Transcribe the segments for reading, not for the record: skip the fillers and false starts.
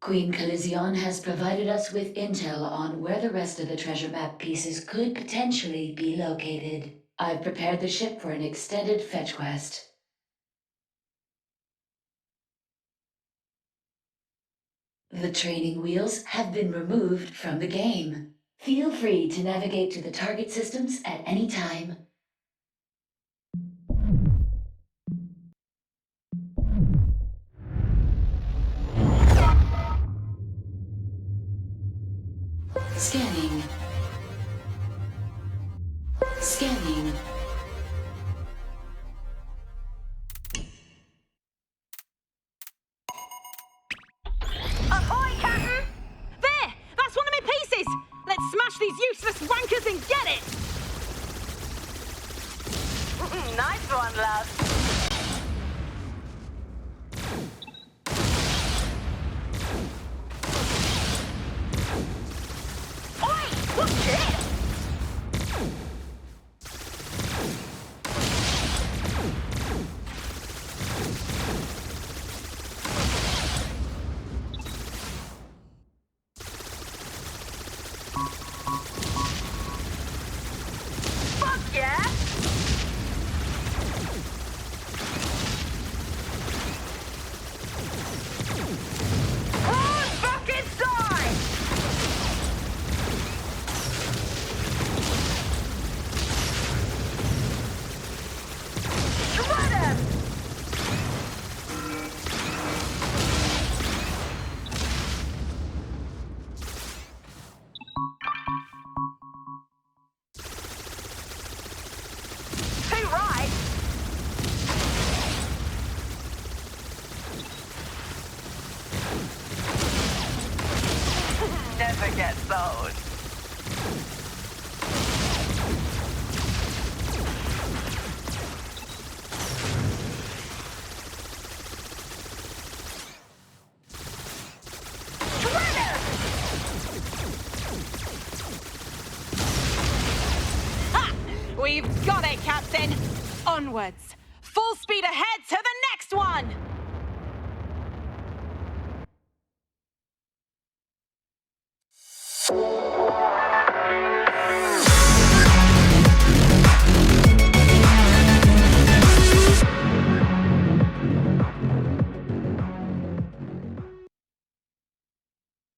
Queen Colizion has provided us with intel on where the rest of the treasure map pieces could potentially be located. I've prepared the ship for an extended fetch quest. The training wheels have been removed from the game. Feel free to navigate to the target systems at any time. Scanning. Scanning. Ahoy, Captain! There! That's one of my pieces! Let's smash these useless wankers and get it! Nice one, love. Oi! What's this? Fuck yeah! Who's fucking die? Shred him! Too right! Never gets old. Shredder! Ha! We've got it, Captain! Onwards! Full speed ahead to the next one!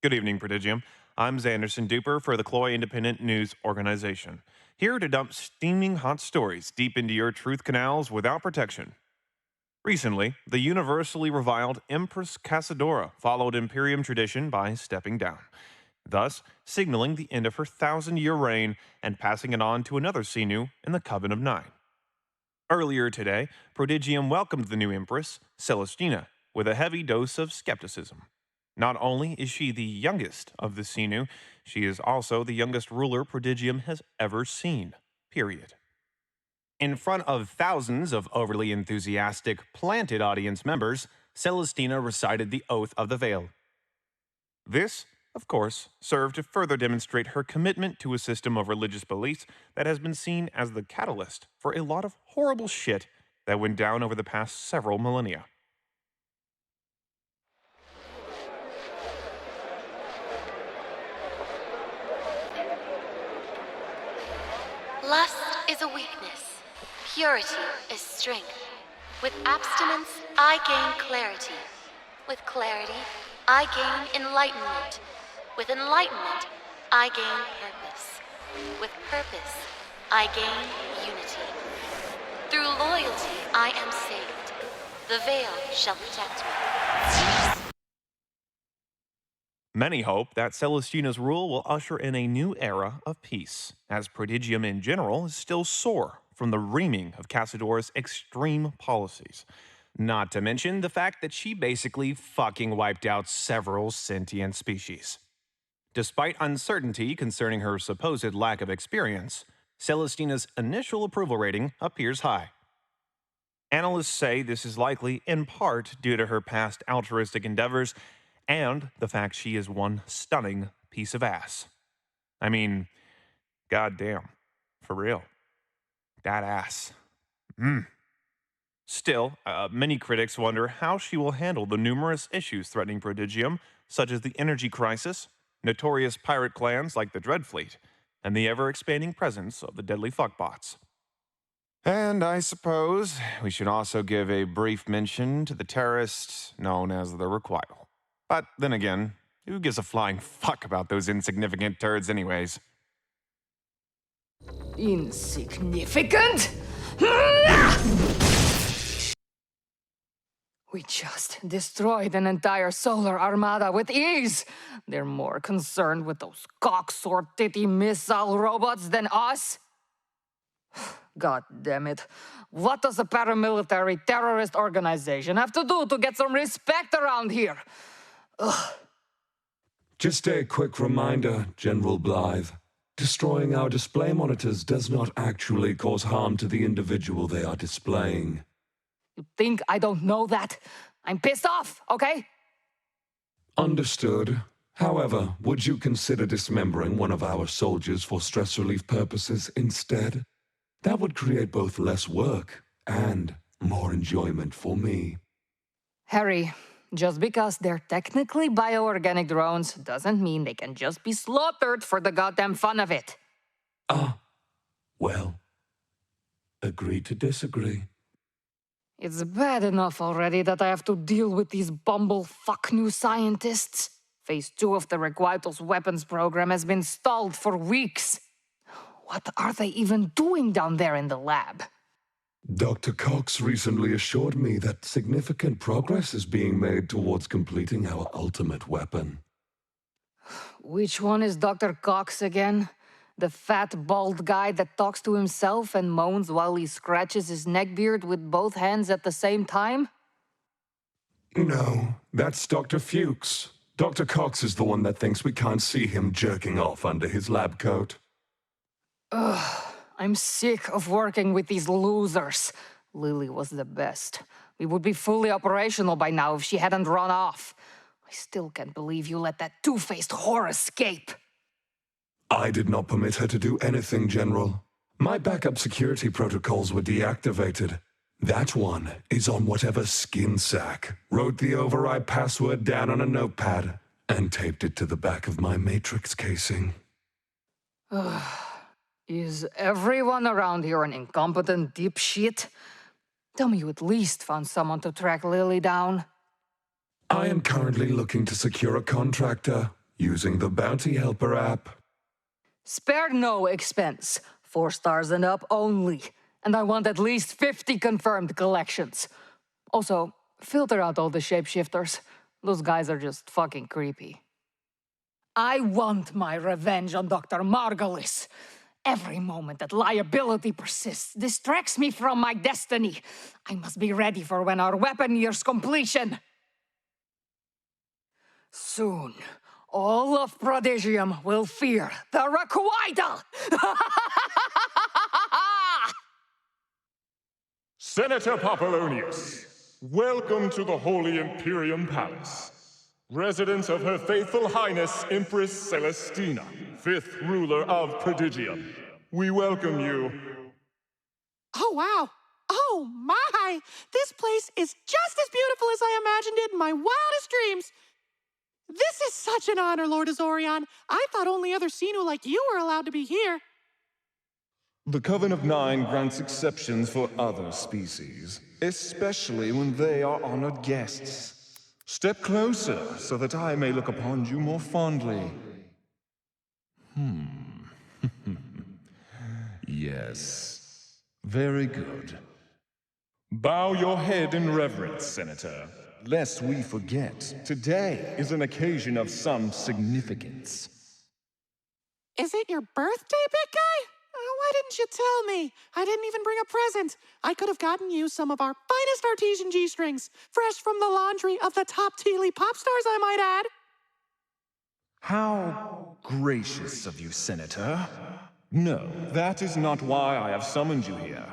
Good evening, Prodigium. I'm Zanderson Duper for the Cloy Independent News Organization, here to dump steaming hot stories deep into your truth canals without protection. Recently, the universally reviled Empress Cassadora followed Imperium tradition by stepping down, thus signaling the end of her 1,000-year reign and passing it on to another Xenu in the Coven of Nine. Earlier today, Prodigium welcomed the new Empress, Celestina, with a heavy dose of skepticism. Not only is she the youngest of the Xenu, she is also the youngest ruler Prodigium has ever seen. Period. In front of thousands of overly enthusiastic, planted audience members, Celestina recited the Oath of the Veil. This, of course, served to further demonstrate her commitment to a system of religious beliefs that has been seen as the catalyst for a lot of horrible shit that went down over the past several millennia. Lust is a weakness. Purity is strength. With abstinence, I gain clarity. With clarity, I gain enlightenment. With enlightenment, I gain purpose. With purpose, I gain unity. Through loyalty, I am saved. The veil shall protect me. Many hope that Celestina's rule will usher in a new era of peace, as Prodigium in general is still sore from the reaming of Cassadora's extreme policies. Not to mention the fact that she basically fucking wiped out several sentient species. Despite uncertainty concerning her supposed lack of experience, Celestina's initial approval rating appears high. Analysts say this is likely in part due to her past altruistic endeavors and the fact she is one stunning piece of ass. I mean, goddamn, for real. That ass. Still, many critics wonder how she will handle the numerous issues threatening Prodigium, such as the energy crisis, notorious pirate clans like the Dreadfleet, and the ever expanding presence of the deadly fuckbots. And I suppose we should also give a brief mention to the terrorists known as the Requite. But then again, who gives a flying fuck about those insignificant turds, anyways? Insignificant? We just destroyed an entire solar armada with ease. They're more concerned with those cock-sort-titty missile robots than us. God damn it. What does a paramilitary terrorist organization have to do to get some respect around here? Ugh. Just a quick reminder, General Blythe. Destroying our display monitors does not actually cause harm to the individual they are displaying. You think I don't know that? I'm pissed off, okay? Understood. However, would you consider dismembering one of our soldiers for stress relief purposes instead? That would create both less work and more enjoyment for me. Harry, just because they're technically bioorganic drones doesn't mean they can just be slaughtered for the goddamn fun of it. Well, agree to disagree. It's bad enough already that I have to deal with these bumblefuck new scientists. Phase 2 of the Requital's weapons program has been stalled for weeks. What are they even doing down there in the lab? Dr. Cox recently assured me that significant progress is being made towards completing our ultimate weapon. Which one is Dr. Cox again? The fat, bald guy that talks to himself and moans while he scratches his neckbeard with both hands at the same time? No, that's Dr. Fuchs. Dr. Cox is the one that thinks we can't see him jerking off under his lab coat. Ugh, I'm sick of working with these losers. Lily was the best. We would be fully operational by now if she hadn't run off. I still can't believe you let that two-faced whore escape. I did not permit her to do anything, General. My backup security protocols were deactivated. That one is on whatever skin sack wrote the override password down on a notepad and taped it to the back of my Matrix casing. Is everyone around here an incompetent dipshit? Tell me you at least found someone to track Lily down. I am currently looking to secure a contractor using the Bounty Helper app. Spare no expense. 4 stars and up only. And I want at least 50 confirmed collections. Also, filter out all the shapeshifters. Those guys are just fucking creepy. I want my revenge on Dr. Margulis. Every moment that liability persists distracts me from my destiny. I must be ready for when our weapon nears completion. Soon, all of Prodigium will fear the Requital! Senator Papillonius, welcome to the Holy Imperium Palace. Residence of Her Faithful Highness Empress Celestina, 5th ruler of Prodigium. We welcome you. Oh, wow. Oh, my. This place is just as beautiful as I imagined it in my wildest dreams. This is such an honor, Lord Azorion. I thought only other Xenu like you were allowed to be here. The Coven of Nine grants exceptions for other species, especially when they are honored guests. Step closer so that I may look upon you more fondly. Yes. Very good. Bow your head in reverence, Senator. Lest we forget, today is an occasion of some significance. Is it your birthday, big guy? Why didn't you tell me? I didn't even bring a present. I could have gotten you some of our finest artesian G-strings, fresh from the laundry of the top Tealy pop stars, I might add. How gracious of you, Senator. No, that is not why I have summoned you here.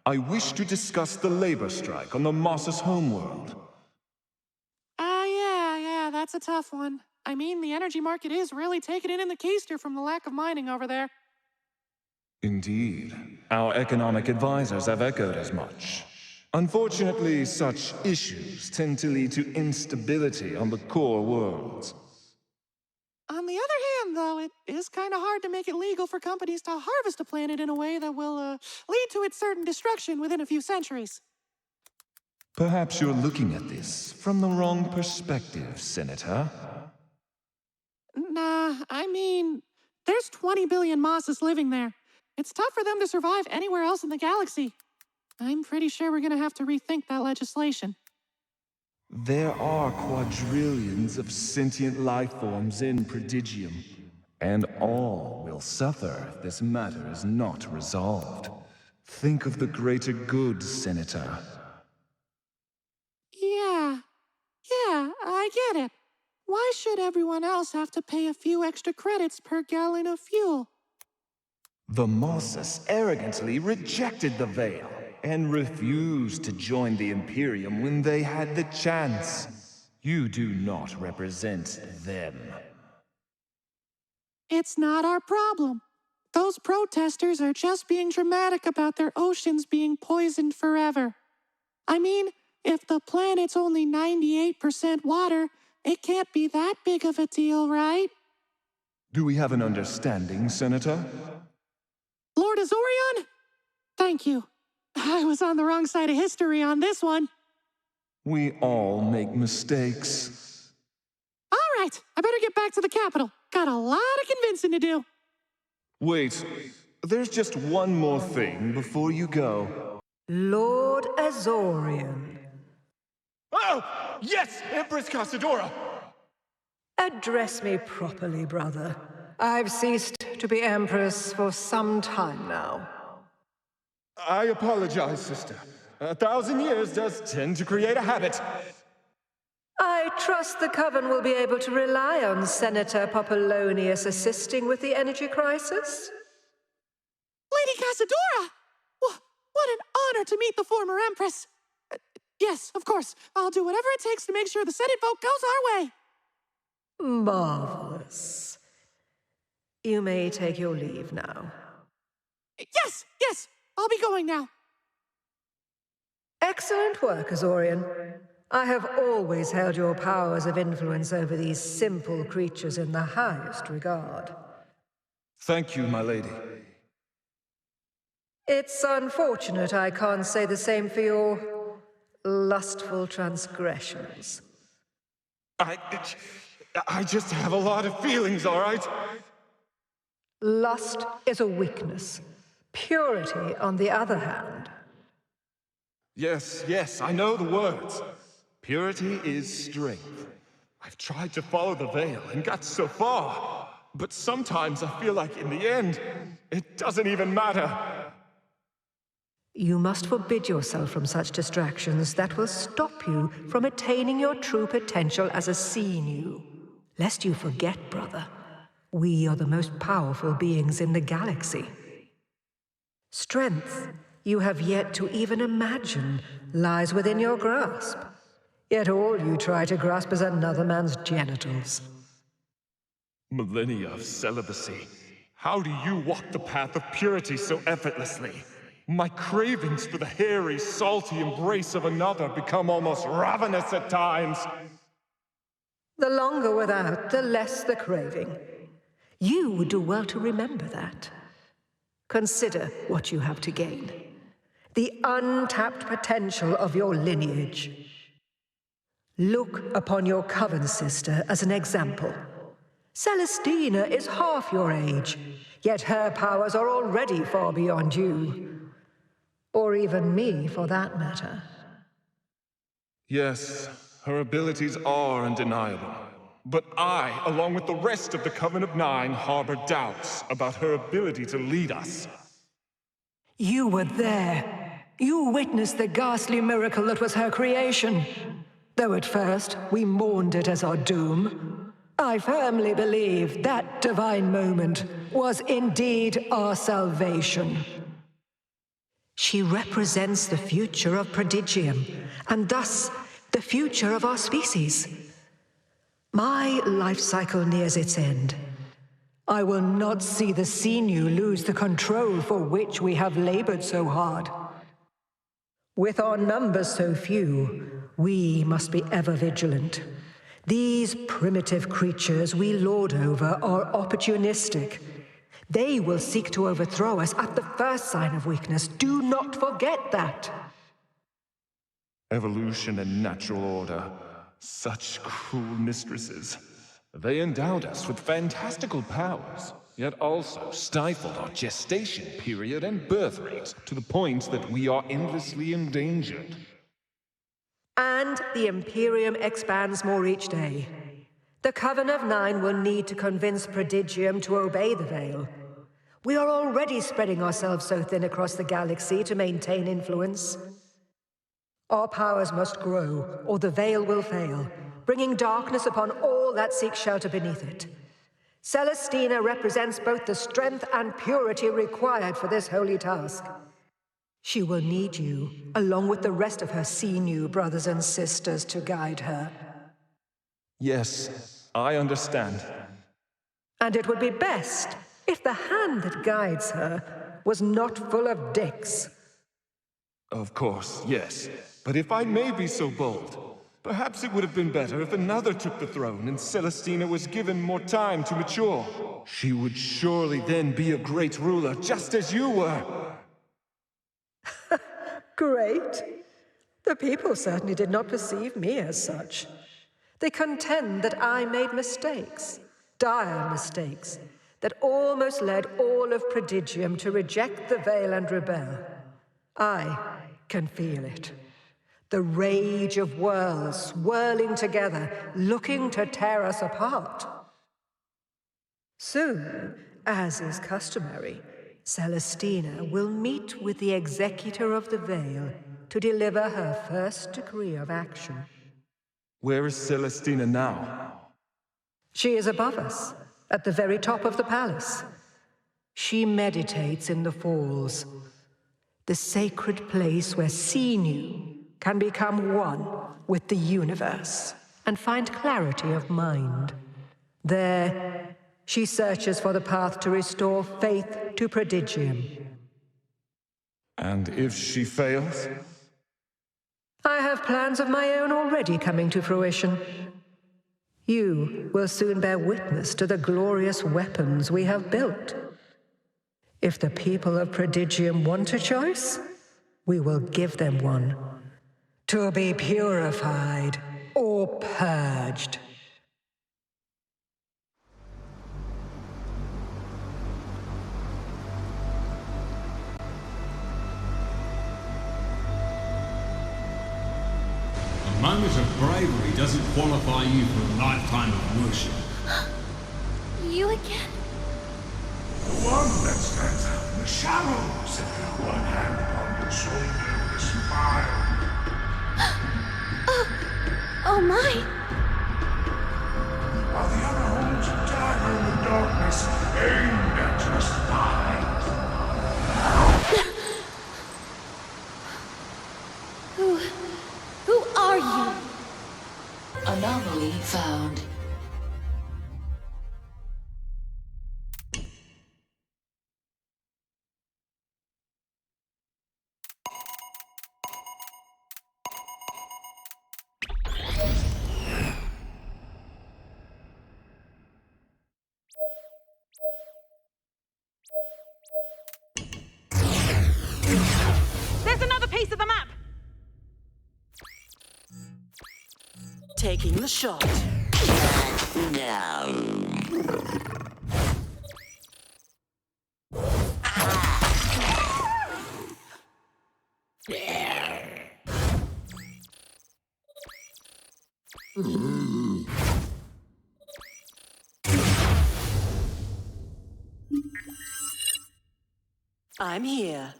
I wish to discuss the labor strike on the Moss's homeworld. Yeah, that's a tough one. I mean, the energy market is really taking it in the keister from the lack of mining over there. Indeed. Our economic advisors have echoed as much. Unfortunately, such issues tend to lead to instability on the core worlds. On the other hand, though, it is kind of hard to make it legal for companies to harvest a planet in a way that will lead to its certain destruction within a few centuries. Perhaps you're looking at this from the wrong perspective, Senator. Nah, I mean, there's 20 billion Mosses living there. It's tough for them to survive anywhere else in the galaxy. I'm pretty sure we're gonna have to rethink that legislation. There are quadrillions of sentient life forms in Prodigium, and all will suffer if this matter is not resolved. Think of the greater good, Senator. Yeah, I get it. Why should everyone else have to pay a few extra credits per gallon of fuel? The Mosses arrogantly rejected the Veil and refused to join the Imperium when they had the chance. You do not represent them. It's not our problem. Those protesters are just being dramatic about their oceans being poisoned forever. I mean, if the planet's only 98% water, it can't be that big of a deal, right? Do we have an understanding, Senator? Lord Azorion? Thank you. I was on the wrong side of history on this one. We all make mistakes. All right, I better get back to the capital. Got a lot of convincing to do. Wait, there's just one more thing before you go. Lord Azorion. Oh! Yes, Empress Casadora! Address me properly, brother. I've ceased to be Empress for some time now. I apologize, sister. 1,000 years does tend to create a habit. I trust the Coven will be able to rely on Senator Popolonius assisting with the energy crisis? Lady Casadora! What an honor to meet the former Empress. Yes, of course. I'll do whatever it takes to make sure the Senate vote goes our way. Marvelous. You may take your leave now. Yes, I'll be going now. Excellent work, Azorion. I have always held your powers of influence over these simple creatures in the highest regard. Thank you, my lady. It's unfortunate I can't say the same for your lustful transgressions. I just have a lot of feelings, all right? Lust is a weakness. Purity, on the other hand. Yes, I know the words. Purity is strength. I've tried to follow the Veil and got so far, but sometimes I feel like in the end, it doesn't even matter. You must forbid yourself from such distractions that will stop you from attaining your true potential as a Sea-New. Lest you forget, brother, we are the most powerful beings in the galaxy. Strength you have yet to even imagine lies within your grasp. Yet all you try to grasp is another man's genitals. Millennia of celibacy. How do you walk the path of purity so effortlessly? My cravings for the hairy, salty embrace of another become almost ravenous at times. The longer without, the less the craving. You would do well to remember that. Consider what you have to gain. The untapped potential of your lineage. Look upon your Coven sister as an example. Celestina is half your age, yet her powers are already far beyond you. Or even me, for that matter. Yes, her abilities are undeniable. But I, along with the rest of the Coven of Nine, harbor doubts about her ability to lead us. You were there. You witnessed the ghastly miracle that was her creation. Though at first we mourned it as our doom, I firmly believe that divine moment was indeed our salvation. She represents the future of Prodigium, and thus the future of our species. My life cycle nears its end. I will not see the Sea-New lose the control for which we have labored so hard. With our numbers so few, we must be ever vigilant. These primitive creatures we lord over are opportunistic. They will seek to overthrow us at the first sign of weakness. Do not forget that. Evolution and natural order. Such cruel mistresses. They endowed us with fantastical powers, yet also stifled our gestation period and birth rate to the point that we are endlessly endangered. And the Imperium expands more each day. The Coven of Nine will need to convince Prodigium to obey the Veil. We are already spreading ourselves so thin across the galaxy to maintain influence. Our powers must grow, or the Veil will fail, bringing darkness upon all that seek shelter beneath it. Celestina represents both the strength and purity required for this holy task. She will need you, along with the rest of her Sinew brothers and sisters, to guide her. Yes, I understand. And it would be best if the hand that guides her was not full of dicks. Of course, yes. But if I may be so bold, perhaps it would have been better if another took the throne and Celestina was given more time to mature. She would surely then be a great ruler, just as you were. Great. The people certainly did not perceive me as such. They contend that I made mistakes, dire mistakes, that almost led all of Prodigium to reject the Veil and rebel. I can feel it. The rage of worlds swirling together, looking to tear us apart. Soon, as is customary, Celestina will meet with the Executor of the Veil to deliver her first decree of action. Where is Celestina now? She is above us, at the very top of the palace. She meditates in the falls, the sacred place where Sinew can become one with the universe and find clarity of mind. There, she searches for the path to restore faith to Prodigium. And if she fails? I have plans of my own already coming to fruition. You will soon bear witness to the glorious weapons we have built. If the people of Prodigium want a choice, we will give them one. To be purified or purged. A moment of bravery doesn't qualify you for a lifetime of worship. You again? The one that stands out in the shadows. One hand upon your shoulder with a smile. Oh my! While the other holds a dagger in the darkness, aimed at your spine. Who are you? Anomaly found. There's another piece of the map! Taking the shot. I'm here.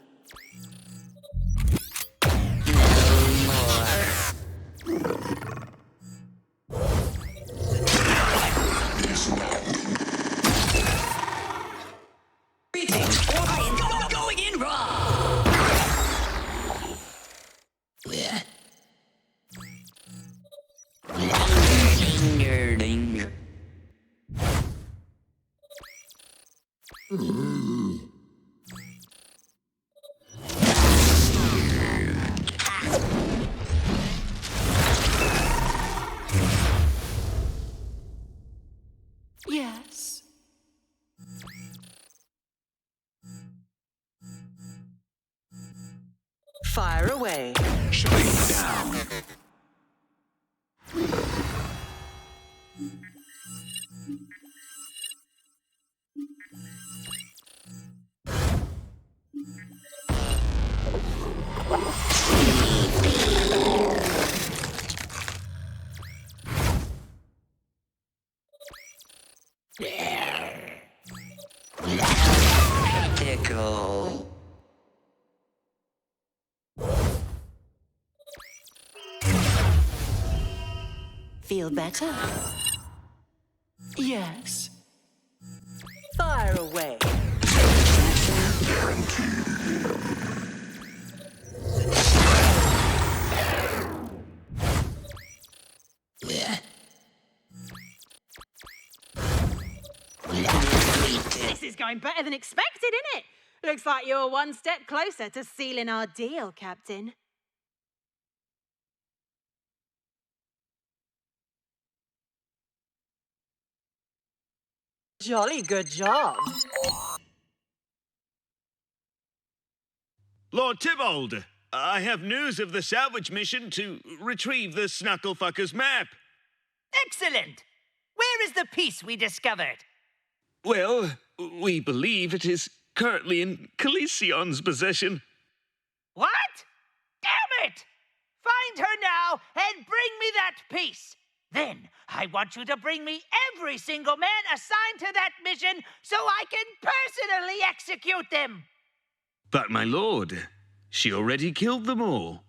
Going in raw! Yes. Fire away. Shutting down. Tickle. Feel better? Yes. Fire away. This is going better than expected, isn't it? Looks like you're one step closer to sealing our deal, Captain. Jolly good job. Lord Tybalt, I have news of the salvage mission to retrieve the Snucklefucker's map. Excellent! Where is the piece we discovered? Well, we believe it is currently in Calicion's possession. What? Damn it! Find her now and bring me that piece. Then I want you to bring me every single man assigned to that mission so I can personally execute them. But, my lord, she already killed them all.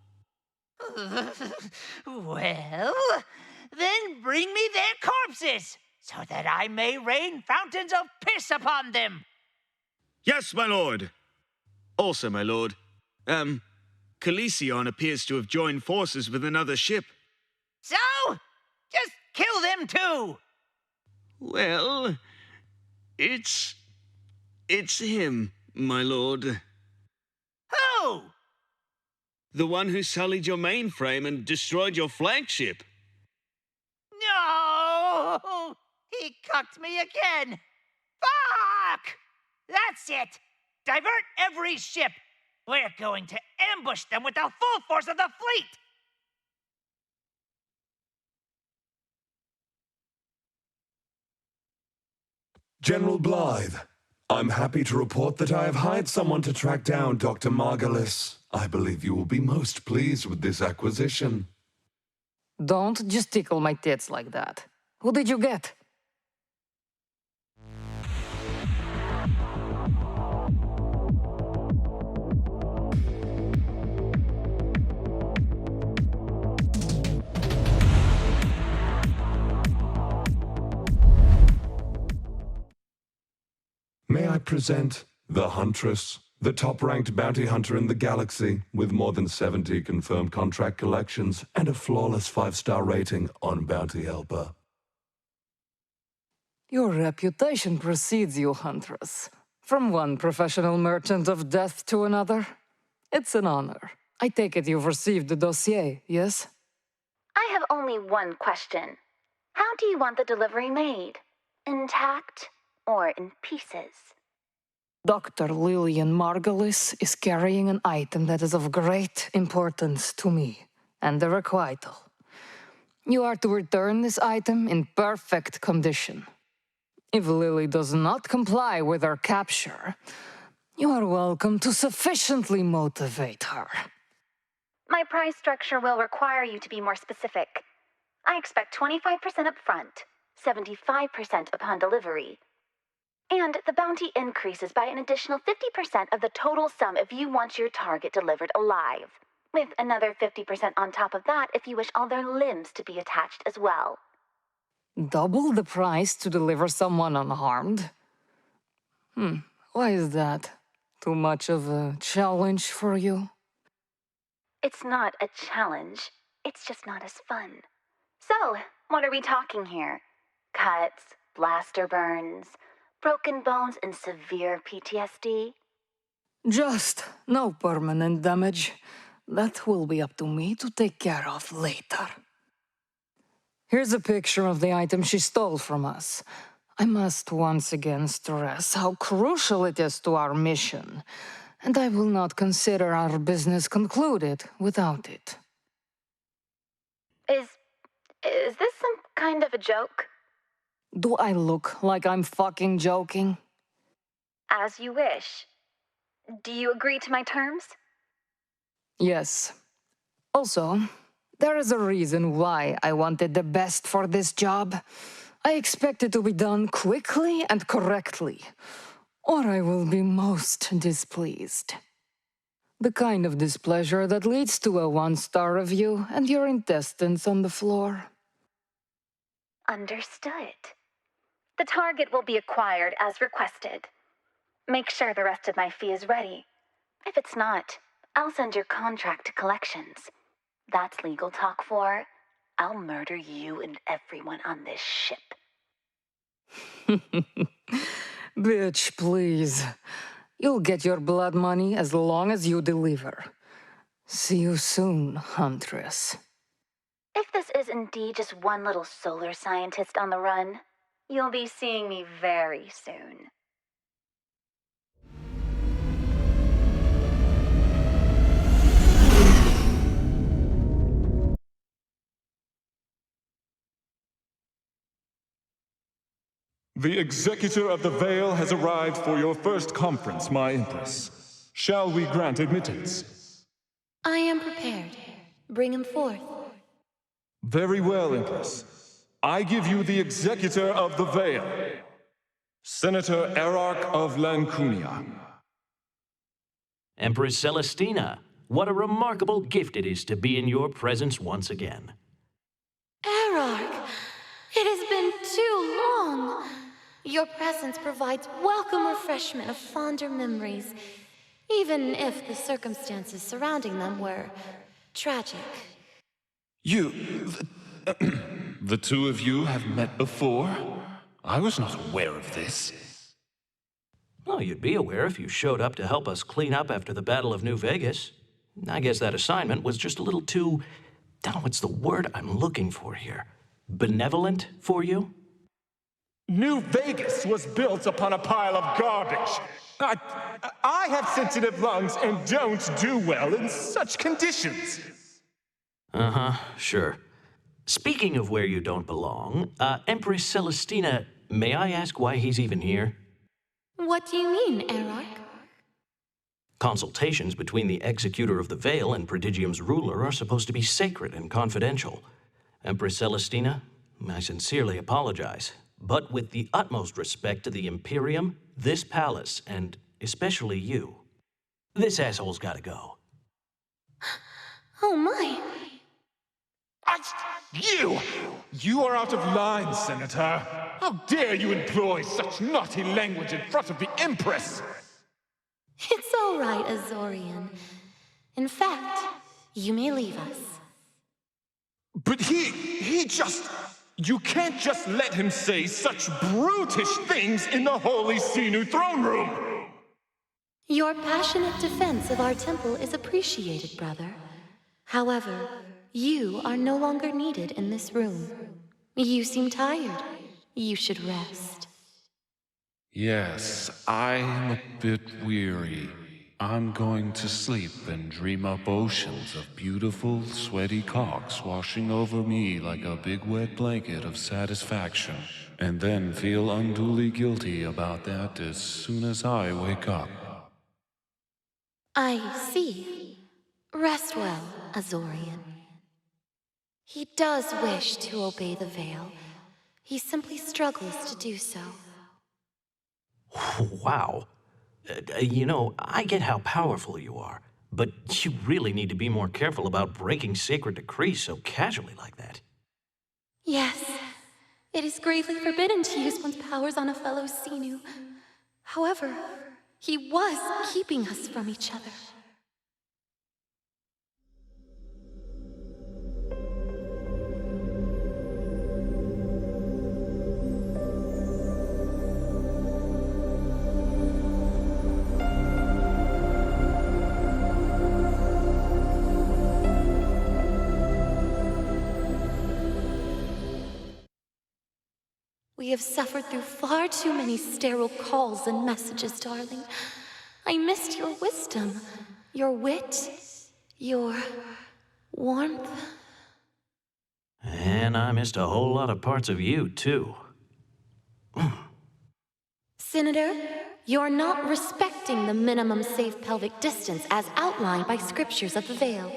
Well, then bring me their corpses so that I may rain fountains of piss upon them. Yes, my lord. Also, my lord, Calicion appears to have joined forces with another ship. So, just kill them too. Well, it's him, my lord. Who? The one who sullied your mainframe and destroyed your flagship. No! He cucked me again. Fuck! That's it. Divert every ship. We're going to ambush them with the full force of the fleet. General Blythe, I'm happy to report that I have hired someone to track down Dr. Margulis. I believe you will be most pleased with this acquisition. Don't just tickle my tits like that. Who did you get? May I present the Huntress, the top-ranked bounty hunter in the galaxy, with more than 70 confirmed contract collections and a flawless 5-star rating on Bounty Helper. Your reputation precedes you, Huntress. From one professional merchant of death to another. It's an honor. I take it you've received the dossier, yes? I have only one question. How do you want the delivery made? Intact or in pieces? Dr. Lillian Margulis is carrying an item that is of great importance to me and the requital. You are to return this item in perfect condition. If Lily does not comply with her capture, you are welcome to sufficiently motivate her. My price structure will require you to be more specific. I expect 25% up front, 75% upon delivery. And the bounty increases by an additional 50% of the total sum if you want your target delivered alive, with another 50% on top of that if you wish all their limbs to be attached as well. Double the price to deliver someone unharmed? Why is that? Too much of a challenge for you? It's not a challenge. It's just not as fun. So, what are we talking here? Cuts, blaster burns, broken bones, and severe PTSD? Just no permanent damage. That will be up to me to take care of later. Here's a picture of the item she stole from us. I must once again stress how crucial it is to our mission, and I will not consider our business concluded without it. Is this some kind of a joke? Do I look like I'm fucking joking? As you wish. Do you agree to my terms? Yes. Also, there is a reason why I wanted the best for this job. I expect it to be done quickly and correctly, or I will be most displeased. The kind of displeasure that leads to a 1-star review and your intestines on the floor. Understood. The target will be acquired as requested. Make sure the rest of my fee is ready. If it's not, I'll send your contract to collections. That's legal talk for I'll murder you and everyone on this ship. Bitch, please. You'll get your blood money as long as you deliver. See you soon, Huntress. If this is indeed just one little solar scientist on the run, you'll be seeing me very soon. The Executor of the Veil has arrived for your first conference, my Empress. Shall we grant admittance? I am prepared. Bring him forth. Very well, Empress. I give you the Executor of the Veil, Senator Erarch of Lancunia. Empress Celestina, what a remarkable gift it is to be in your presence once again. Erarch, it has been too long. Your presence provides welcome refreshment of fonder memories, even if the circumstances surrounding them were tragic. The two of you have met before? I was not aware of this. Well, you'd be aware if you showed up to help us clean up after the Battle of New Vegas. I guess that assignment was just a little too... I don't know what's the word I'm looking for here. Benevolent for you? New Vegas was built upon a pile of garbage. I have sensitive lungs and don't do well in such conditions. Uh-huh, sure. Speaking of where you don't belong, Empress Celestina, may I ask why he's even here? What do you mean, Erarch? Consultations between the Executor of the Veil and Prodigium's ruler are supposed to be sacred and confidential. Empress Celestina, I sincerely apologize, but with the utmost respect to the Imperium, this palace, and especially you, this asshole's gotta go. Oh my. You are out of line, Senator. How dare you employ such naughty language in front of the Empress? It's all right, Azorian. In fact, you may leave us. But he just... You can't just let him say such brutish things in the Holy Sinu throne room! Your passionate defense of our temple is appreciated, brother. However, you are no longer needed in this room. You seem tired. You should rest. Yes, I'm a bit weary. I'm going to sleep and dream up oceans of beautiful, sweaty cocks washing over me like a big wet blanket of satisfaction, and then feel unduly guilty about that as soon as I wake up. I see. Rest well, Azorian. He does wish to obey the veil. He simply struggles to do so. Wow. You know, I get how powerful you are, but you really need to be more careful about breaking sacred decrees so casually like that. Yes, it is gravely forbidden to use one's powers on a fellow Sinu. However, he was keeping us from each other. We We have suffered through far too many sterile calls and messages, darling. I missed your wisdom, your wit, your warmth. And I missed a whole lot of parts of you, too. Senator, you're not respecting the minimum safe pelvic distance as outlined by scriptures of the Veil.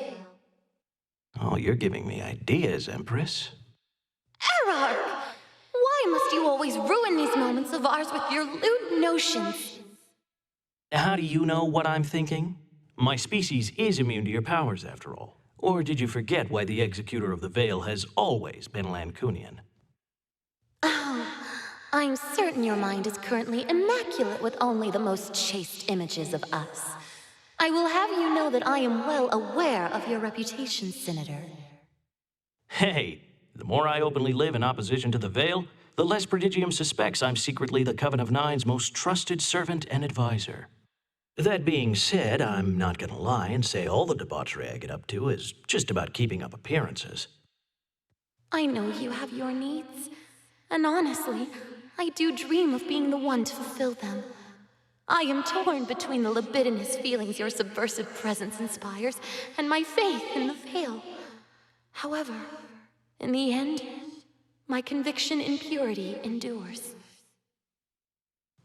Oh, you're giving me ideas, Empress. Error! Why must you always ruin these moments of ours with your lewd notions? How do you know what I'm thinking? My species is immune to your powers, after all. Or did you forget why the Executor of the Veil has always been Lancunian? Oh, I'm certain your mind is currently immaculate with only the most chaste images of us. I will have you know that I am well aware of your reputation, Senator. Hey, the more I openly live in opposition to the Veil, the less Prodigium suspects I'm secretly the Coven of Nine's most trusted servant and advisor. That being said, I'm not gonna lie and say all the debauchery I get up to is just about keeping up appearances. I know you have your needs, and honestly, I do dream of being the one to fulfill them. I am torn between the libidinous feelings your subversive presence inspires and my faith in the Veil. However, in the end, my conviction in purity endures.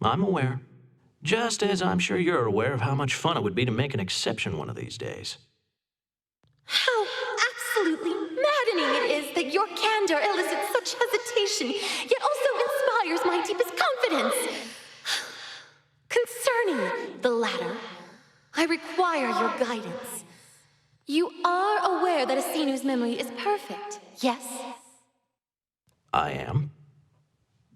I'm aware. Just as I'm sure you're aware of how much fun it would be to make an exception one of these days. How absolutely maddening it is that your candor elicits such hesitation, yet also inspires my deepest confidence. Concerning the latter, I require your guidance. You are aware that Asinu's memory is perfect, yes? I am.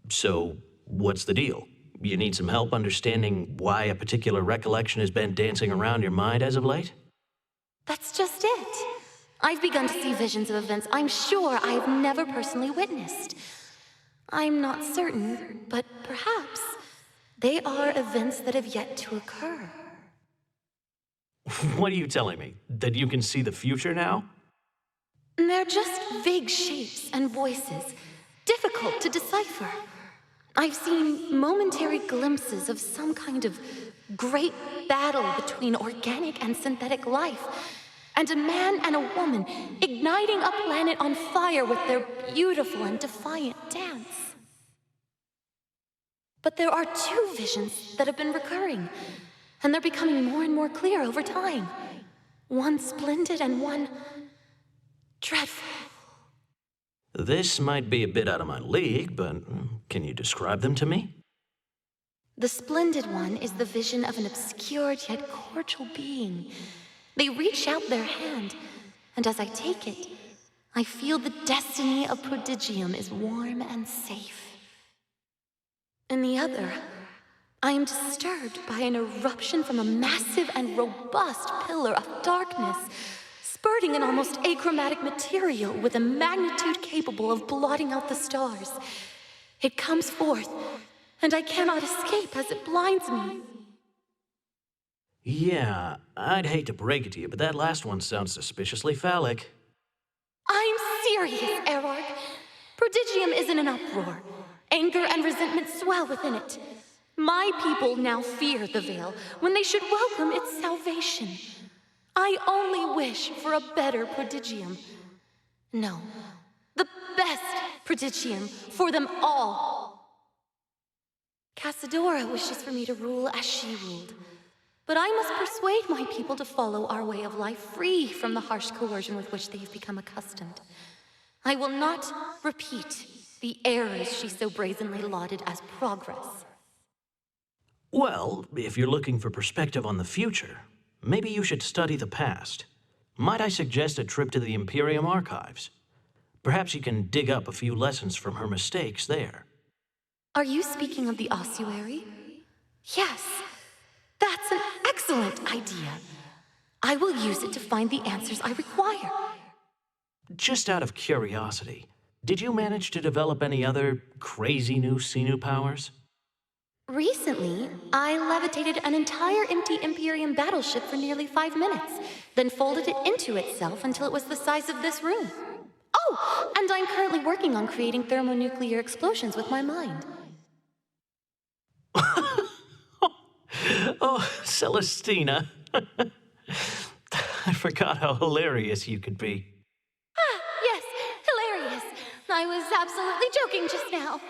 So, what's the deal? You need some help understanding why a particular recollection has been dancing around your mind as of late? That's just it. I've begun to see visions of events I'm sure I've never personally witnessed. I'm not certain, but perhaps they are events that have yet to occur. What are you telling me? That you can see the future now? They're just vague shapes and voices, difficult to decipher. I've seen momentary glimpses of some kind of great battle between organic and synthetic life, and a man and a woman igniting a planet on fire with their beautiful and defiant dance. But there are two visions that have been recurring, and they're becoming more and more clear over time. One splendid and one dreadful. This might be a bit out of my league, but can you describe them to me? The splendid one is the vision of an obscured yet cordial being. They reach out their hand, and as I take it, I feel the destiny of Prodigium is warm and safe. In the other, I am disturbed by an eruption from a massive and robust pillar of darkness, spurting an almost achromatic material with a magnitude capable of blotting out the stars. It comes forth, and I cannot escape as it blinds me. Yeah, I'd hate to break it to you, but that last one sounds suspiciously phallic. I'm serious, Erarg. Prodigium is in an uproar. Anger and resentment swell within it. My people now fear the Veil when they should welcome its salvation. I only wish for a better Prodigium. No, the best Prodigium for them all. Cassadora wishes for me to rule as she ruled. But I must persuade my people to follow our way of life free from the harsh coercion with which they've become accustomed. I will not repeat the errors she so brazenly lauded as progress. Well, if you're looking for perspective on the future, maybe you should study the past. Might I suggest a trip to the Imperium archives? Perhaps you can dig up a few lessons from her mistakes there. Are you speaking of the ossuary? Yes, that's an excellent idea. I will use it to find the answers I require. Just out of curiosity, did you manage to develop any other crazy new Sinu powers? Recently, I levitated an entire empty Imperium battleship for nearly 5 minutes, then folded it into itself until it was the size of this room. Oh, and I'm currently working on creating thermonuclear explosions with my mind. Oh, Celestina. I forgot how hilarious you could be. Ah, yes, hilarious. I was absolutely joking just now.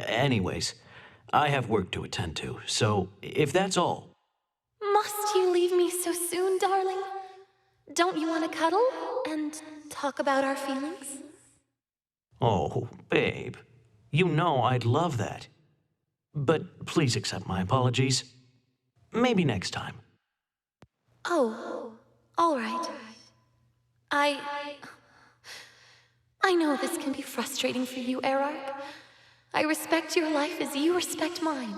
Anyways, I have work to attend to, so if that's all. Must you leave me so soon, darling? Don't you want to cuddle and talk about our feelings? Oh, babe. You know I'd love that. But please accept my apologies. Maybe next time. Oh, all right. I know this can be frustrating for you, Erark. I respect your life as you respect mine.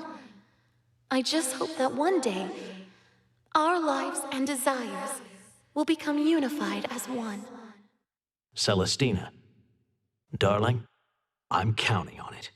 I just hope that one day, our lives and desires will become unified as one. Celestina. Darling, I'm counting on it.